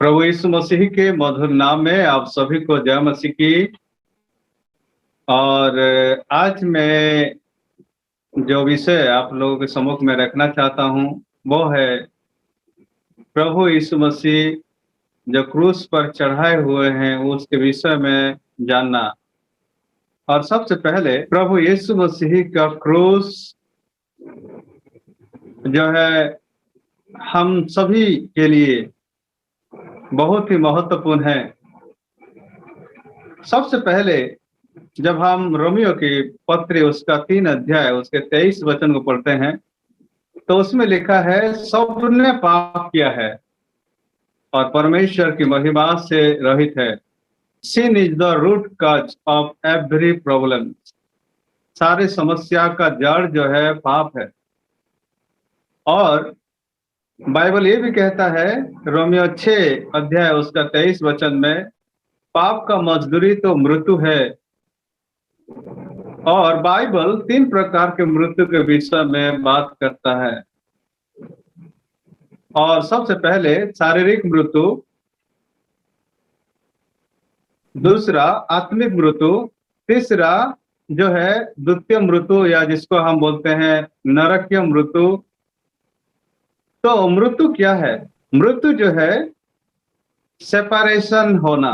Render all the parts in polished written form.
प्रभु यीशु मसीह के मधुर नाम में आप सभी को जय मसीह की। और आज मैं जो विषय आप लोगों के सम्मुख में रखना चाहता हूं वो है प्रभु यीशु मसीह जो क्रूस पर चढ़ाए हुए हैं उसके विषय में जानना। और सबसे पहले प्रभु यीशु मसीह का क्रूस जो है हम सभी के लिए बहुत ही महत्वपूर्ण है। सबसे पहले जब हम रोमियो की पत्री उसका 3 अध्याय उसके 23 वचन को पढ़ते हैं तो उसमें लिखा है सबने पाप किया है और परमेश्वर की महिमा से रहित है। Sin is the root cause of every problem. सारी समस्या का जड़ जो है पाप है। और बाइबल ये भी कहता है रोमियो 6 अध्याय उसका 23 वचन में पाप का मजदूरी तो मृत्यु है। और बाइबल 3 प्रकार के मृत्यु के विषय में बात करता है। और सबसे पहले शारीरिक मृत्यु, दूसरा आत्मिक मृत्यु, तीसरा जो है द्वितीय मृत्यु या जिसको हम बोलते हैं नरकीय मृत्यु। तो मृत्यु क्या है? मृत्यु जो है सेपरेशन होना।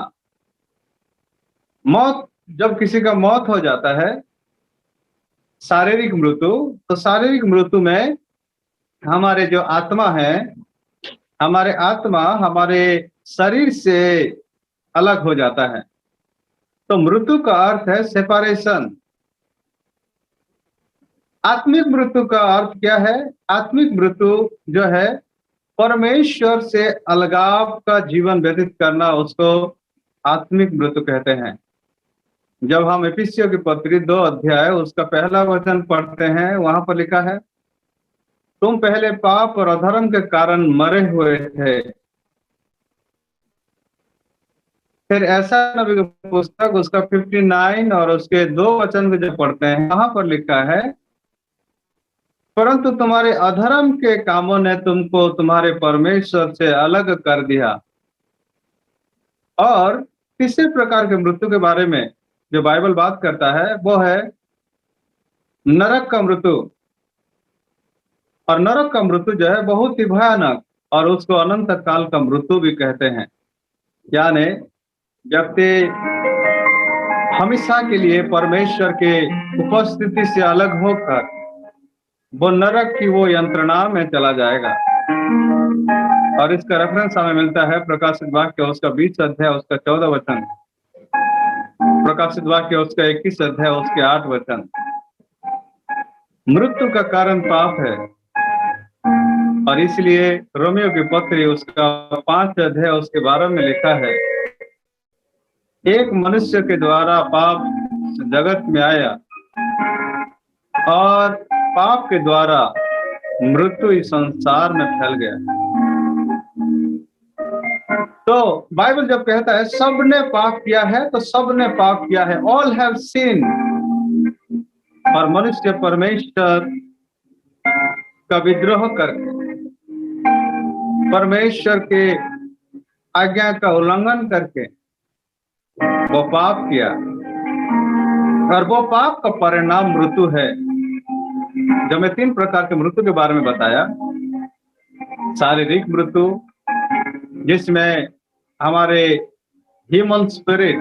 मौत, जब किसी का मौत हो जाता है, शारीरिक मृत्यु, तो शारीरिक मृत्यु में हमारे जो आत्मा है, हमारे आत्मा हमारे शरीर से अलग हो जाता है। तो मृत्यु का अर्थ है सेपरेशन। आत्मिक मृत्यु का अर्थ क्या है? आत्मिक मृत्यु जो है परमेश्वर से अलगाव का जीवन व्यतीत करना, उसको आत्मिक मृत्यु कहते हैं। जब हम एफिसियों की पत्री 2 अध्याय उसका पहला वचन पढ़ते हैं, वहां पर लिखा है तुम पहले पाप और अधर्म के कारण मरे हुए थे। फिर ऐसा नबी की पुस्तक उसका 59 और उसके 2 वचन को जब पढ़ते हैं, वहां पर लिखा है परंतु तुम्हारे अधर्म के कामों ने तुमको तुम्हारे परमेश्वर से अलग कर दिया। और तीसरे प्रकार के मृत्यु के बारे में जो बाइबल बात करता है वो है नरक का मृत्यु। और नरक का मृत्यु जो है बहुत ही भयानक, और उसको अनंत काल का मृत्यु भी कहते हैं। यानी व्यक्ति हमेशा के लिए परमेश्वर के उपस्थिति से अलग होकर वो नरक की वो यंत्रणा में चला जाएगा। और इसका रेफरेंस हमें मिलता है प्रकाशित वाक्य उसका 20 अध्याय उसका 14 वचन, प्रकाशित वाक्य उसका 21 अध्याय उसके 8 वचन। मृत्यु का कारण पाप है, और इसलिए रोमियो की पत्री उसका 5 अध्याय उसके 12 में लिखा है एक मनुष्य के द्वारा पाप जगत में आया और पाप के द्वारा मृत्यु इस संसार में फैल गया। तो बाइबल जब कहता है सबने पाप किया है, तो सबने पाप किया है, ऑल हैव सीन। और मनुष्य परमेश्वर का विद्रोह करके परमेश्वर के आज्ञा का उल्लंघन करके वो पाप किया, और वो पाप का परिणाम मृत्यु है। जब मैं 3 प्रकार के मृत्यु के बारे में बताया, शारीरिक मृत्यु जिसमें हमारे ह्यूमन स्पिरिट,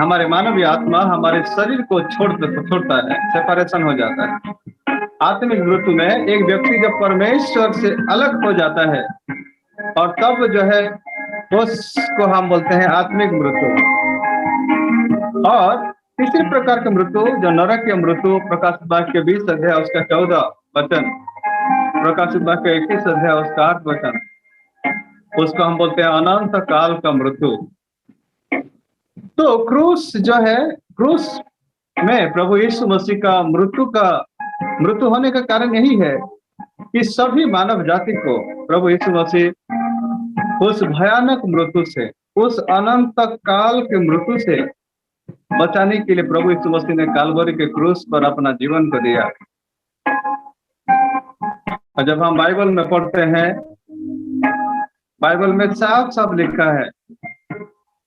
हमारे मानवीय आत्मा हमारे शरीर को छोड़ता है, सेपरेशन हो जाता है। आत्मिक मृत्यु में एक व्यक्ति जब परमेश्वर से अलग हो जाता है, और तब जो है उसको हम बोलते हैं आत्मिक मृत्यु। और तीसरे प्रकार के मृत्यु जो नरकीय मृत्यु, प्रकाशित वाक्य 20 अध्याय उसका 14 वचन, प्रकाशित वाक्य 21 अध्याय उसका 8 वचन, उसको हम बोलते हैं अनंत काल का मृत्यु। तो क्रूस जो है, क्रूस में प्रभु यीशु मसीह का मृत्यु होने का कारण यही है कि सभी मानव जाति को प्रभु यीशु मसीह उस भयानक मृत्यु से, उस अनंत काल के मृत्यु से बचाने के लिए प्रभु यीशु मसीह ने काल्वरी के क्रूस पर अपना जीवन को दिया। और जब हम बाइबल में पढ़ते हैं बाइबल में साफ साफ लिखा है,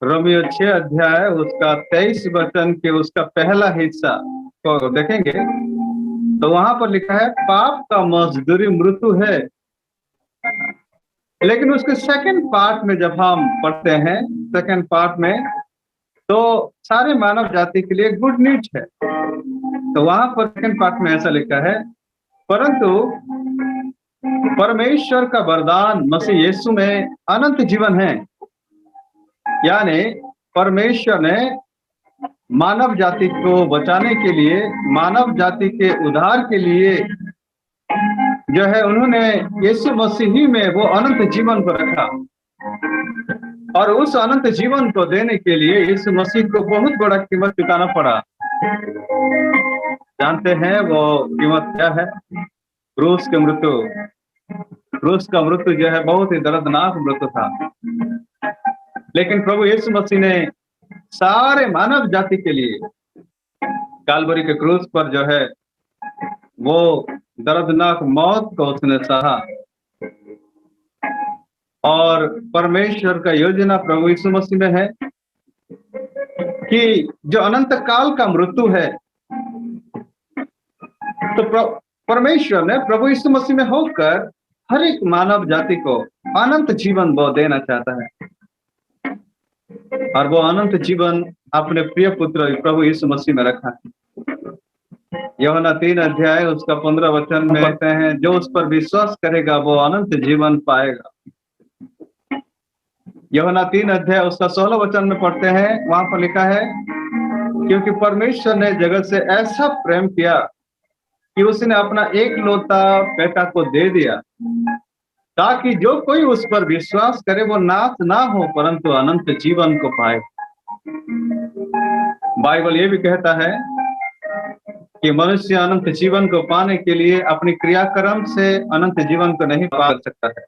रोमियो 6 अध्याय उसका 23 वचन के उसका पहला हिस्सा को देखेंगे तो वहां पर लिखा है पाप का मजदूरी मृत्यु है। लेकिन उसके सेकंड पार्ट में जब हम पढ़ते हैं, सेकंड पार्ट में, तो सारे मानव जाति के लिए गुड न्यूज है। तो वहां पर सेकंड पार्ट में ऐसा लिखा है, परंतु परमेश्वर का वरदान मसीह यीशु में अनंत जीवन है। यानी परमेश्वर ने मानव जाति को बचाने के लिए, मानव जाति के उद्धार के लिए जो है उन्होंने यीशु मसीह ही में वो अनंत जीवन को रखा। और उस अनंत जीवन को देने के लिए यीशु मसीह को बहुत बड़ा कीमत चुकाना पड़ा। जानते हैं वो कीमत क्या है? क्रूस की मृत्यु। क्रूस का मृत्यु जो है बहुत ही दर्दनाक मृत्यु था। लेकिन प्रभु यीशु मसीह ने सारे मानव जाति के लिए काल्वरी के क्रूस पर जो है वो दर्दनाक मौत को उसने सहा। और परमेश्वर का योजना प्रभु यीशु मसीह में है कि जो अनंत काल का मृत्यु है, तो परमेश्वर ने प्रभु यीशु मसीह में होकर हर एक मानव जाति को अनंत जीवन वो देना चाहता है। और वो अनंत जीवन अपने प्रिय पुत्र प्रभु यीशु मसीह में रखा है। यूहन्ना 3 अध्याय उसका 15 वचन में पढ़ते हैं, जो उस पर विश्वास करेगा वो अनंत जीवन पाएगा। यूहन्ना 3 अध्याय उसका 16 वचन में पढ़ते हैं, वहां पर लिखा है, क्योंकि परमेश्वर ने जगत से ऐसा प्रेम किया कि उसने अपना एकलौता बेटा को दे दिया, ताकि जो कोई उस पर विश्वास करे वो नाश ना हो परंतु अनंत जीवन को पाए। बाइबल ये भी कहता है कि मनुष्य अनंत जीवन को पाने के लिए अपनी क्रियाकर्म से अनंत जीवन को नहीं पा सकता है।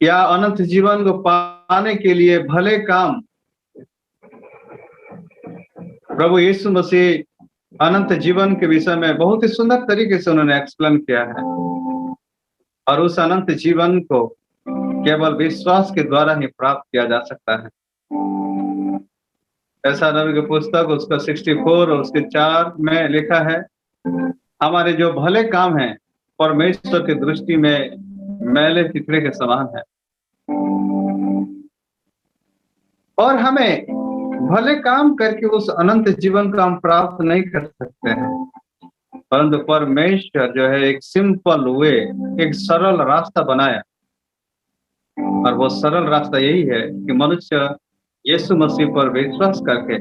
या अनंत जीवन को पाने के लिए भले काम प्रभु यीशु मसीह अनंत जीवन के विषय में बहुत ही सुंदर तरीके से उन्होंने एक्सप्लेन किया है। और उस अनंत जीवन को केवल विश्वास के द्वारा ही प्राप्त किया जा सकता है। ऐसा नबी की पुस्तक उसका 64 और उसके 4 में लिखा है, हमारे जो भले काम हैं परमेश्वर की दृष्टि में मैले चिथड़े के समान है। और हमें भले काम करके उस अनंत जीवन को हम प्राप्त नहीं कर सकते हैं, परंतु परमेश्वर जो है एक सिंपल वे, एक सरल रास्ता बनाया। और वो सरल रास्ता यही है कि मनुष्य यीशु मसीह पर विश्वास करके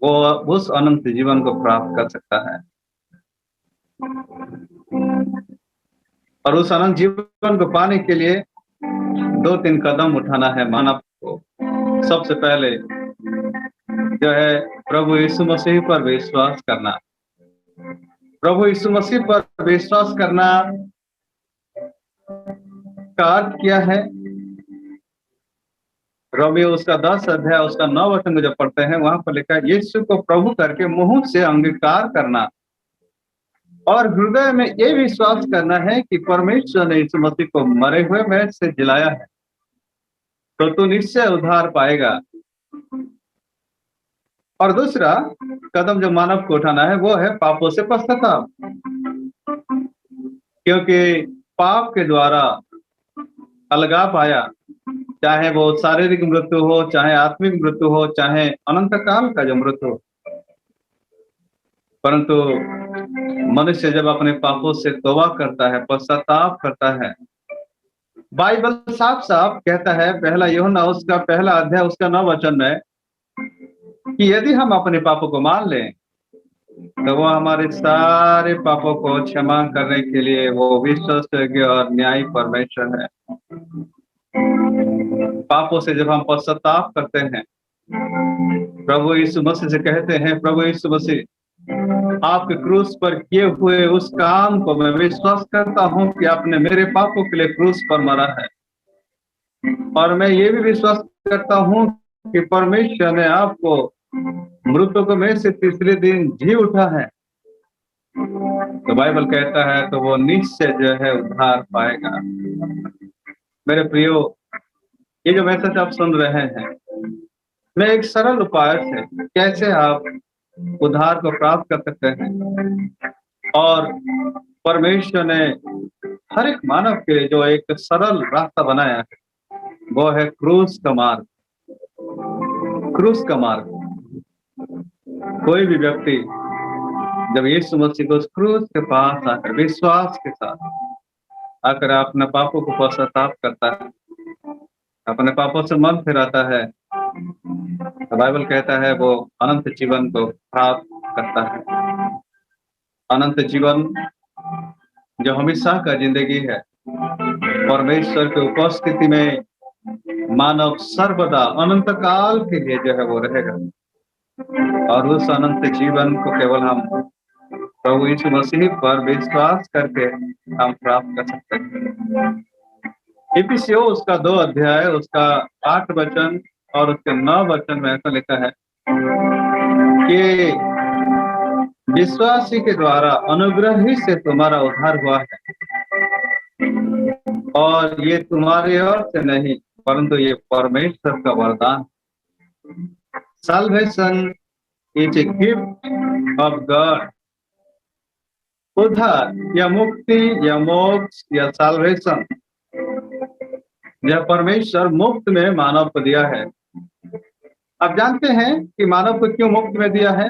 वो उस अनंत जीवन को प्राप्त कर सकता है। और उस अनंत जीवन को पाने के लिए 2-3 कदम उठाना है मानव को। सबसे पहले जो है प्रभु यीशु मसीह पर विश्वास करना। प्रभु यीशु मसीह पर विश्वास करना का अर्थ क्या है? रोमियो उसका 10 अध्याय उसका 9 वचन जब पढ़ते हैं, वहां पर लिखा है, यीशु को प्रभु करके मुंह से अंगीकार करना और हृदय में ये विश्वास करना है कि परमेश्वर ने यीशु मसीह को मरे हुए में से जिलाया है, तो तू निश्चय उद्धार पाएगा। और दूसरा कदम जो मानव को उठाना है वो है पापों से पश्चाताप, क्योंकि पाप के द्वारा अलगाव आया, चाहे वो शारीरिक मृत्यु हो, चाहे आत्मिक मृत्यु हो, चाहे अनंत काल का जो मृत्यु हो। परंतु मनुष्य जब अपने पापों से तौबा करता है, पश्चाताप करता है, बाइबल साफ साफ कहता है, पहला यूहन्ना उसका पहला अध्याय उसका 9 वचन में, कि यदि हम अपने पापों को मान लें तो वो हमारे सारे पापों को क्षमा करने के लिए वो विश्वसनीय और न्यायी परमेश्वर है। पापों से जब हम पश्चाताप करते हैं, प्रभु यीशु मसीह से कहते हैं, प्रभु यीशु मसीह आपके क्रूस पर किए हुए उस काम को मैं विश्वास करता हूं कि आपने मेरे पापों के लिए क्रूस पर मरा है, और मैं ये भी विश्वास करता हूं कि परमेश्वर ने आपको मृतकों में से तीसरे दिन जी उठा है। तो बाइबल कहता है तो वो निश्चय जो है उद्धार पाएगा। मेरे प्रियो, ये जो मैसेज आप सुन रहे हैं, मैं एक सरल उपाय से कैसे आप उद्धार को प्राप्त कर सकते हैं, और परमेश्वर ने हर एक मानव के लिए जो एक सरल रास्ता बनाया है, वो है क्रूस का मार्ग। क्रूस का मार्ग। कोई भी व्यक्ति जब यीशु मसीह को उस क्रूस के पास आकर विश्वास के साथ आकर अपने पापों को पश्चाताप करता है, अपने पापों से मन फिराता है, तो बाइबल कहता है वो अनंत जीवन को प्राप्त करता है। अनंत जीवन जो हमेशा का जिंदगी है, परमेश्वर की उपस्थिति में मानव सर्वदा अनंत काल के लिए जो है वो रहेगा, और उस अनंत जीवन को केवल हम प्रभु यीशु मसीह पर विश्वास करके हम प्राप्त कर सकते हैं। इफिसियों उसका 2 अध्याय उसका 8 वचन और उसके 9 वचन में ऐसा लिखा है कि विश्वासी के द्वारा अनुग्रह ही से तुम्हारा उद्धार हुआ है, और ये तुम्हारे ओर से नहीं परंतु ये परमेश्वर का वरदान। Salvation is a gift of God. उद्धार या मुक्ति या मोक्ष या साल्वेशन यह परमेश्वर मुफ्त में मानव को दिया है। आप जानते हैं कि मानव को क्यों मुफ्त में दिया है?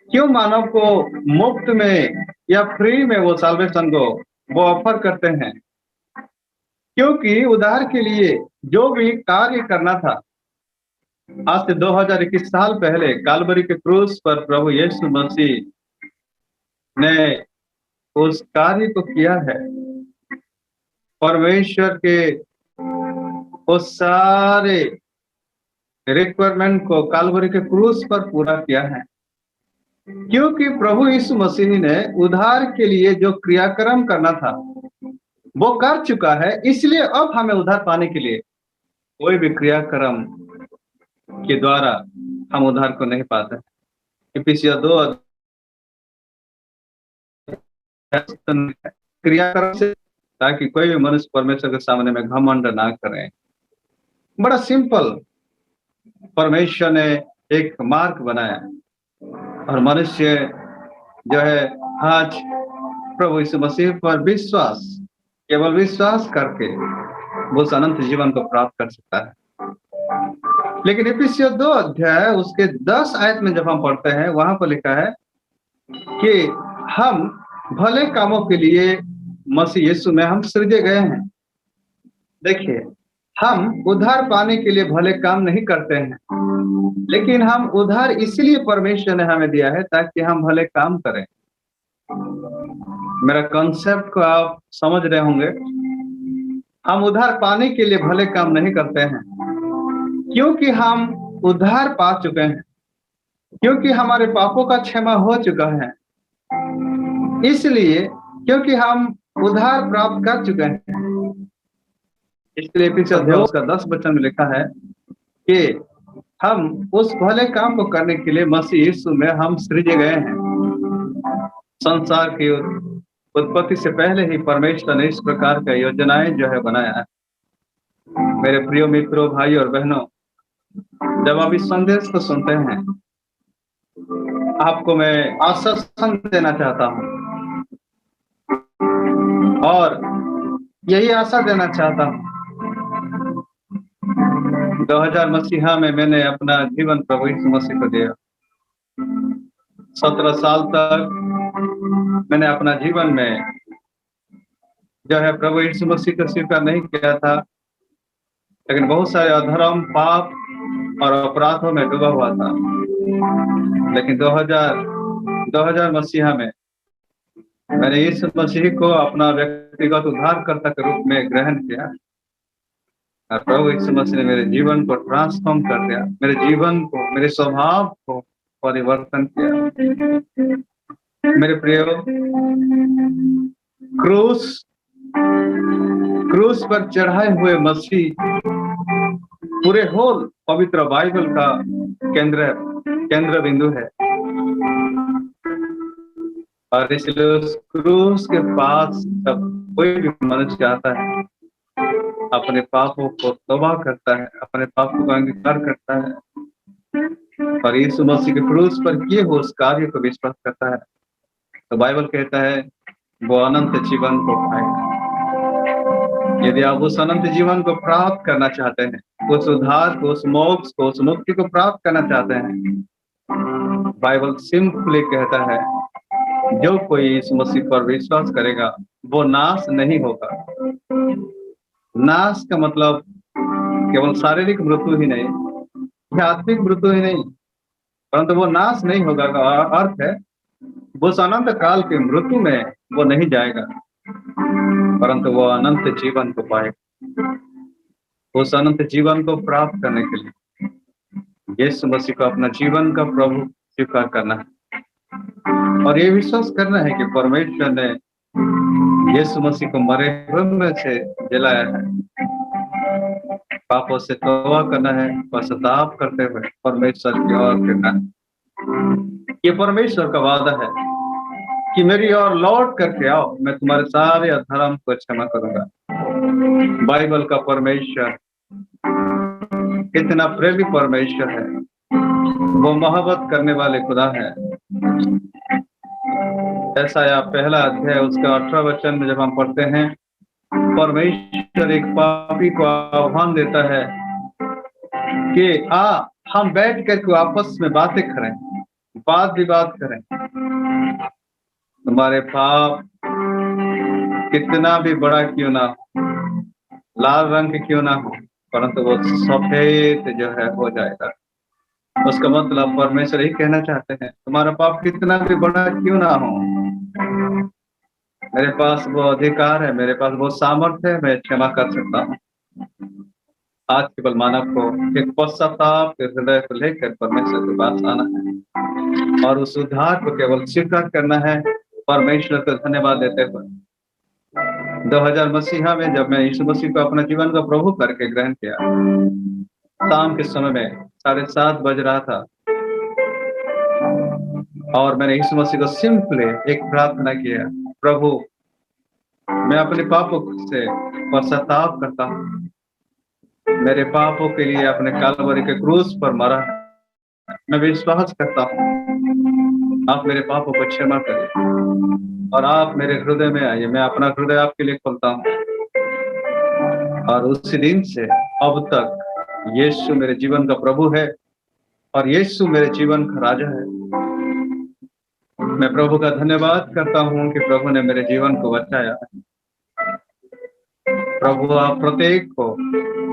क्यों मानव को मुफ्त में या फ्री में वो साल्वेशन को वो ऑफर करते हैं? क्योंकि उद्धार के लिए जो भी कार्य करना था, आज से 2021 साल पहले कालवरी के क्रूस पर प्रभु यीशु मसीह ने उस कार्य को किया है। परमेश्वर के उस सारे रिक्वायरमेंट को कालवरी के क्रूस पर पूरा किया है, क्योंकि प्रभु यीशु मसीह ने उद्धार के लिए जो क्रियाक्रम करना था वो कर चुका है। इसलिए अब हमें उद्धार पाने के लिए कोई भी क्रियाक्रम के द्वारा हम उद्धार को नहीं पाते। इफिसियों 2 क्रियाक्रम से, ताकि कोई भी मनुष्य परमेश्वर के सामने में घमंड ना करे। बड़ा सिंपल परमेश्वर ने एक मार्ग बनाया, और मनुष्य जो है आज प्रभु यीशु मसीह पर विश्वास, केवल विश्वास करके वो अनंत जीवन को प्राप्त कर सकता है। लेकिन इफिसियों 2 अध्याय उसके 10 आयत में जब हम पढ़ते हैं, वहां पर लिखा है कि हम भले कामों के लिए मसीह यीशु में हम सृजे गए हैं। देखिए, हम उद्धार पाने के लिए भले काम नहीं करते हैं, लेकिन हम उद्धार इसलिए परमेश्वर ने हमें दिया है ताकि हम भले काम करें। मेरा कॉन्सेप्ट को आप समझ रहे होंगे। हम उद्धार पाने के लिए भले काम नहीं करते हैं, क्योंकि हम उद्धार पा चुके हैं, क्योंकि हमारे पापों का क्षमा हो चुका है, इसलिए क्योंकि हम उद्धार प्राप्त कर चुके हैं। इसलिए इफिसियों 2 का 10 वचन में लिखा है कि हम उस भले काम को करने के लिए मसीह यीशु में हम सृजे गए हैं। संसार की उत्पत्ति से पहले ही परमेश्वर ने इस प्रकार का योजनाएं जो है बनाया है। मेरे प्रिय मित्रों, भाई और बहनों, जब आप इस संदेश को सुनते हैं, आपको मैं आश्वासन देना चाहता हूं, और यही आशा देना चाहता हूं। 2000 मसीहा में मैंने अपना जीवन प्रभु यीशु मसीह को दिया। 17 साल तक मैंने अपना जीवन में जो है प्रभु यीशु मसीह को स्वीकार नहीं किया था, लेकिन बहुत सारे अधर्म, पाप और अपराधों में डूबा हुआ था। लेकिन 2000 मसीहा में मैंने यीशु मसीह को अपना व्यक्तिगत उद्धारकर्ता के रूप में ग्रहण किया, और प्रभु यीशु मसीह ने मेरे जीवन को ट्रांसफॉर्म कर दिया, मेरे जीवन को, मेरे स्वभाव को परिवर्तन किया। मेरे प्रियो, क्रूस पर चढ़ाए हुए मसीह पूरे होल पवित्र बाइबल का केंद्र बिंदु है। और इसलिए उस क्रूस के पास जब कोई भी मनुष्य आता है, अपने पापों को तौबा करता है, अपने पापों का अंगीकार करता है और यीशु मसीह के क्रूस पर किए हुए उस कार्य को विश्वास करता है, तो बाइबल कहता है वो अनंत जीवन को पाएगा। यदि आप उस अनंत जीवन को प्राप्त करना चाहते हैं, उस उद्धार को, उस मोक्ष को, उस मुक्ति को प्राप्त करना चाहते हैं, बाइबल सिंपली कहता है जो कोई इस मसीह पर विश्वास करेगा वो नाश नहीं होगा। नाश का मतलब केवल शारीरिक मृत्यु ही नहीं, या आत्मिक मृत्यु ही नहीं, परंतु वो नाश नहीं होगा का अर्थ है वो उस अनंत काल की मृत्यु में वो नहीं जाएगा, परंतु वो अनंत जीवन को पाएगा। उस अनंत जीवन को प्राप्त करने के लिए यीशु मसीह को अपना जीवन का प्रभु स्वीकार करना है और ये विश्वास करना है कि परमेश्वर ने यीशु मसीह को मरे हुए में से जलाया है। पापों से तौबा करना है, पश्चाताप करते हुए परमेश्वर की ओर फिरना है। ये परमेश्वर का वादा है कि मेरी ओर लौट करके आओ, मैं तुम्हारे सारे अधर्म को क्षमा करूंगा। बाइबल का परमेश्वर कितना प्रेमी परमेश्वर है, वो मोहब्बत करने वाले खुदा है। ऐसा या पहला अध्याय उसका 18 वचन में जब हम पढ़ते हैं, परमेश्वर एक पापी को आह्वान देता है कि हम बैठ करके आपस में बातें करें, वाद विवाद करें। तुम्हारे पाप कितना भी बड़ा क्यों ना हो, लाल रंग के क्यों ना हो, परंतु वो सफेद जो है हो जाएगा। उसका मतलब परमेश्वर यही कहना चाहते हैं, तुम्हारा पाप कितना भी बड़ा क्यों ना हो, मेरे पास वो अधिकार है, मेरे पास वो सामर्थ्य है, मैं क्षमा कर सकता हूँ। आज केवल मानव को एक पश्चाताप के हृदय को लेकर परमेश्वर के पास आना है और उस उद्धार को केवल स्वीकार करना है, परमेश्वर को धन्यवाद देते हुए। 2000 मसीहा में जब मैं यीशु मसीह को अपना जीवन का प्रभु करके ग्रहण किया, शाम के समय में 7:30 बज रहा था और मैंने यीशु मसीह को सिंपली एक प्रार्थना किया, प्रभु मैं अपने पापों से पश्चाताप करता हूँ, मेरे पापों के लिए अपने कालवरी के क्रूस पर मरा, मैं विश्वास करता हूँ आप मेरे पापों को क्षमा करें और आप मेरे हृदय में आइए। मैं अपना हृदय आपके लिए खोलता हूँ और उसी दिन से अब तक यीशु मेरे जीवन का प्रभु है और यीशु मेरे जीवन का राजा है। मैं प्रभु का धन्यवाद करता हूँ कि प्रभु ने मेरे जीवन को बचाया। प्रभु आप प्रत्येक को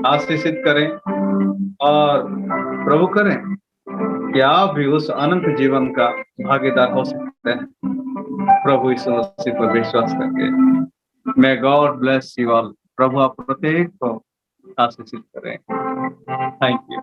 आशीषित करें और प्रभु करें कि आप भी उस अनंत जीवन का भागीदार हो सकते हैं प्रभु यीशु मसीह पर विश्वास करके। May God bless you all. प्रभु आप प्रत्येक को आशीषित करें। Thank you.